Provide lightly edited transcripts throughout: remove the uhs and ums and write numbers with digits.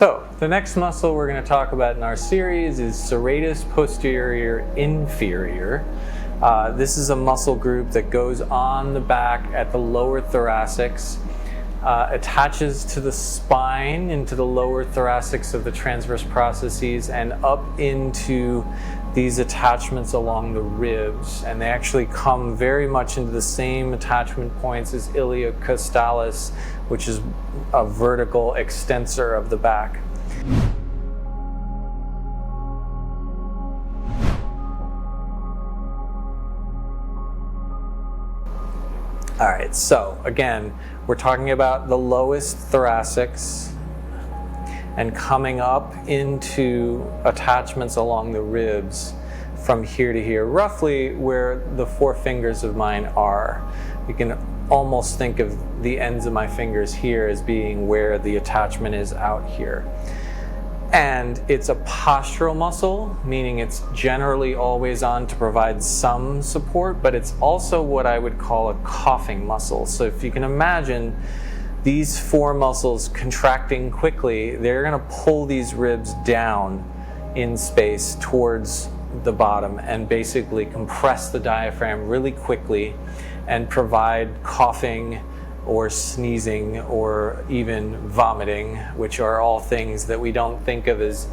So, the next muscle we're going to talk about in our series is Serratus Posterior Inferior. This is a muscle group that goes on the back at the lower thoracics, attaches to the spine, into the lower thoracics of the transverse processes, and up into these attachments along the ribs. And they actually come very much into the same attachment points as iliocostalis, which is a vertical extensor of the back. All right, so again, we're talking about the lowest thoracics and coming up into attachments along the ribs from here to here, roughly where the four fingers of mine are. You can almost think of the ends of my fingers here as being where the attachment is out here. And it's a postural muscle, meaning it's generally always on to provide some support, but it's also what I would call a coughing muscle. So if you can imagine these four muscles contracting quickly, they're going to pull these ribs down in space towards the bottom and basically compress the diaphragm really quickly and provide coughing or sneezing or even vomiting, which are all things that we don't think of as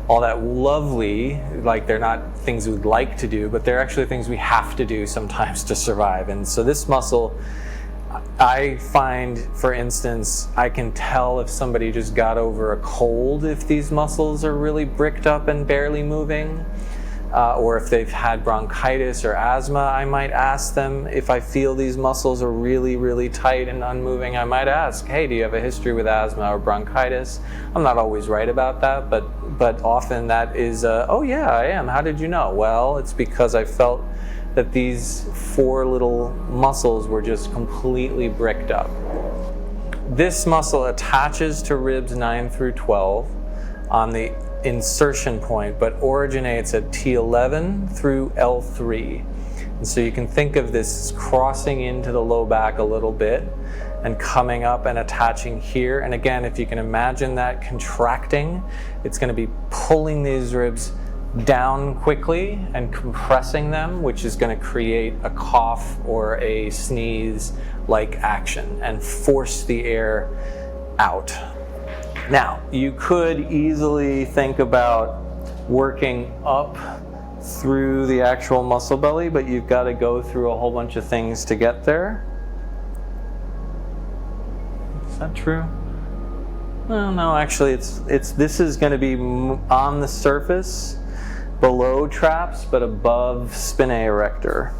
all that lovely. Like, they're not things we'd like to do, but they're actually things we have to do sometimes to survive. And so this muscle, I find, for instance, I can tell if somebody just got over a cold if these muscles are really bricked up and barely moving. Or if they've had bronchitis or asthma, I might ask them. If I feel these muscles are really, really tight and unmoving, I might ask, hey, do you have a history with asthma or bronchitis? I'm not always right about that, but often that is, oh yeah, I am. How did you know? Well, it's because I felt that these four little muscles were just completely bricked up. This muscle attaches to ribs 9 through 12 on the insertion point, but originates at T11 through L3. And so you can think of this as crossing into the low back a little bit and coming up and attaching here. And again, if you can imagine that contracting, it's going to be pulling these ribs down quickly and compressing them, which is going to create a cough or a sneeze like action and force the air out. Now, you could easily think about working up through the actual muscle belly, but you've got to go through a whole bunch of things to get there. Is that true? Well, no, actually, this is going to be on the surface, below traps, but above spinae erector.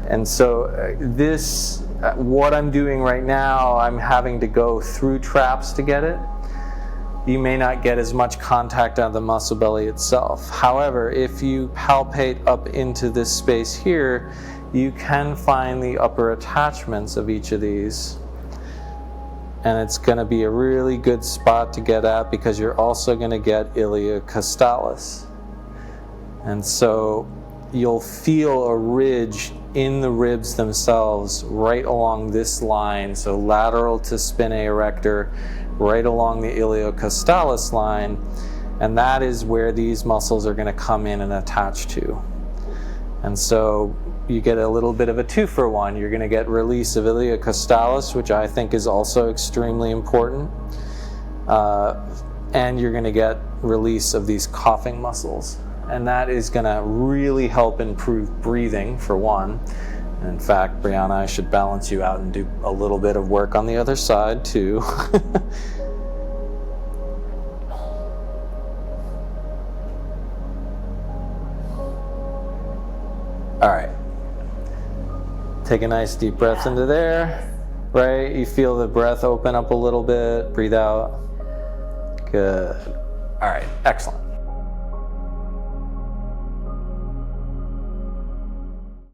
And so what I'm doing right now, I'm having to go through traps to get it. You may not get as much contact on the muscle belly itself. However, if you palpate up into this space here, you can find the upper attachments of each of these. And it's going to be a really good spot to get at because you're also going to get iliocostalis. And so you'll feel a ridge in the ribs themselves right along this line, so lateral to spinae erector, right along the iliocostalis line, and that is where these muscles are going to come in and attach to. And so you get a little bit of a 2-for-1. You're going to get release of iliocostalis, which I think is also extremely important, and you're going to get release of these coughing muscles. And that is going to really help improve breathing, for one. And in fact, Brianna, I should balance you out and do a little bit of work on the other side, too. All right. Take a nice deep breath into there, right? You feel the breath open up a little bit. Breathe out. Good. All right, excellent.